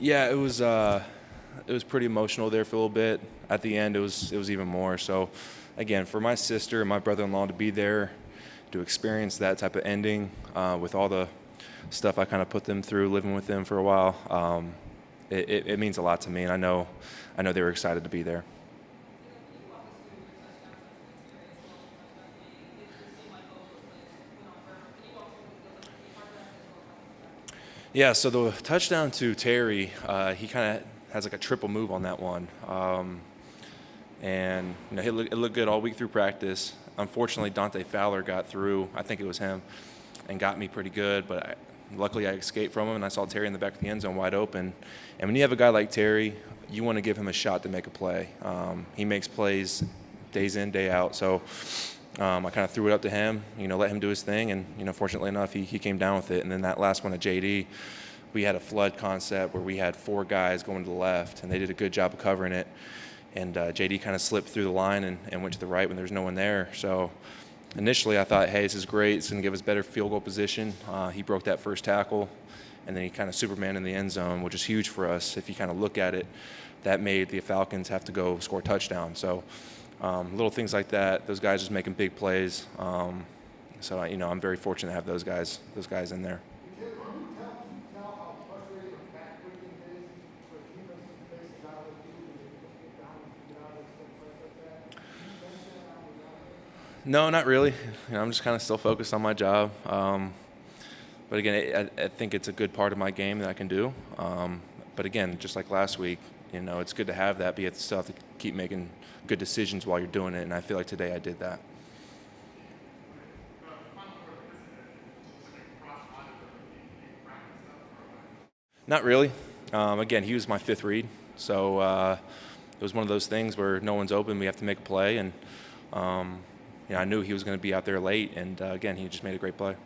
Yeah, it was pretty emotional there for a little bit. At the end, it was even more. So, again, for my sister and my brother-in-law to be there, to experience that type of ending with all the stuff I kind of put them through, living with them for a while, it means a lot to me, and I know they were excited to be there. Yeah, so the touchdown to Terry, he kind of has like a triple move on that one. And it looked good all week through practice. Unfortunately, Dante Fowler got through. I think it was him, and got me pretty good. But luckily, I escaped from him, and I saw Terry in the back of the end zone wide open. And when you have a guy like Terry, you want to give him a shot to make a play. He makes plays days in, day out. So I kind of threw it up to him, let him do his thing. And fortunately enough, he came down with it. And then that last one at JD, we had a flood concept where we had four guys going to the left, and they did a good job of covering it. And JD kind of slipped through the line and went to the right when there was no one there. So initially I thought, hey, this is great. It's going to give us better field goal position. He broke that first tackle, and then he kind of Superman in the end zone, which is huge for us. If you kind of look at it, that made the Falcons have to go score a touchdown. So little things like that, those guys just making big plays. So I'm very fortunate to have those guys in there. No, not really. I'm just kind of still focused on my job. But again, I think it's a good part of my game that I can do. But again, just like last week, it's good to have that, but you still have to keep making good decisions while you're doing it. And I feel like today I did that. Not really. Again, he was my fifth read. So it was one of those things where no one's open. We have to make a play. And I knew he was going to be out there late, and again, he just made a great play.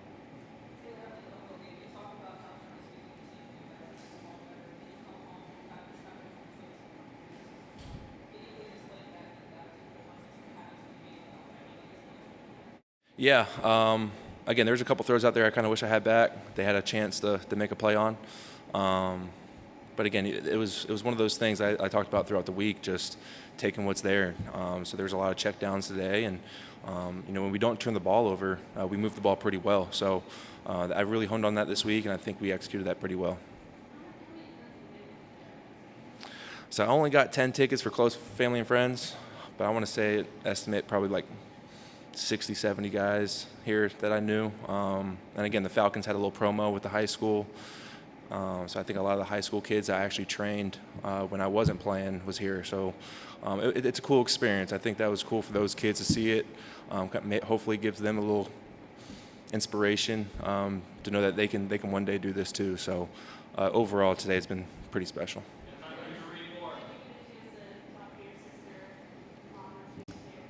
Yeah. Again, there's a couple throws out there I kind of wish I had back. They had a chance to make a play on. But again, it was one of those things I talked about throughout the week, just taking what's there. So there's a lot of checkdowns today, and when we don't turn the ball over, we move the ball pretty well. So I really honed on that this week, and I think we executed that pretty well. So I only got 10 tickets for close family and friends, but I want to estimate probably like 60, 70 guys here that I knew. And again, the Falcons had a little promo with the high school. So I think a lot of the high school kids I actually trained when I wasn't playing was here. So it's a cool experience. I think that was cool for those kids to see it. Hopefully gives them a little inspiration to know that they can one day do this too. So overall today it's been pretty special.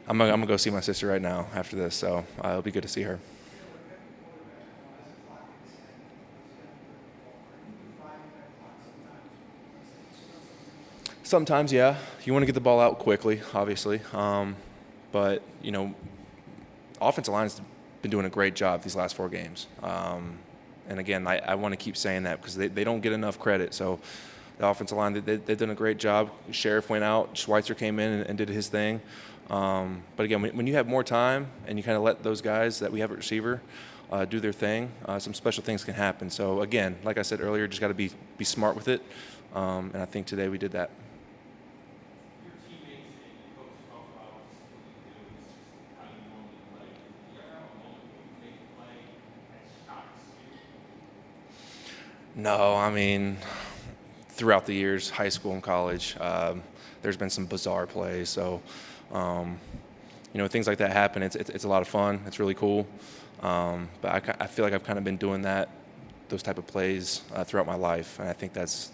I'm gonna go see my sister right now after this, so it'll be good to see her. Sometimes, yeah. You want to get the ball out quickly, obviously. But, offensive line's been doing a great job these last four games. And again, I want to keep saying that because they don't get enough credit. So the offensive line, they've done a great job. Sheriff went out. Schweitzer came in and did his thing. But again, when you have more time and you kind of let those guys that we have at receiver do their thing, some special things can happen. So again, like I said earlier, just got to be smart with it. And I think today we did that. No, I mean, throughout the years, high school and college, there's been some bizarre plays. So, things like that happen. It's a lot of fun. It's really cool. But I feel like I've kind of been doing those type of plays throughout my life, and I think that's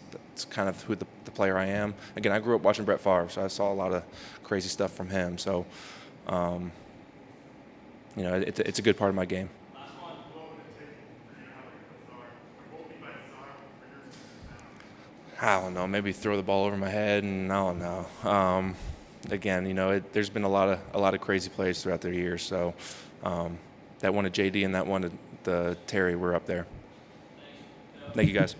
kind of who the player I am. Again, I grew up watching Brett Favre, so I saw a lot of crazy stuff from him. So, it's a good part of my game. I don't know, maybe throw the ball over my head, and I don't know. Again, there's been a lot of crazy plays throughout the years. So that one at JD and that one at the Terry were up there. Thank you, guys.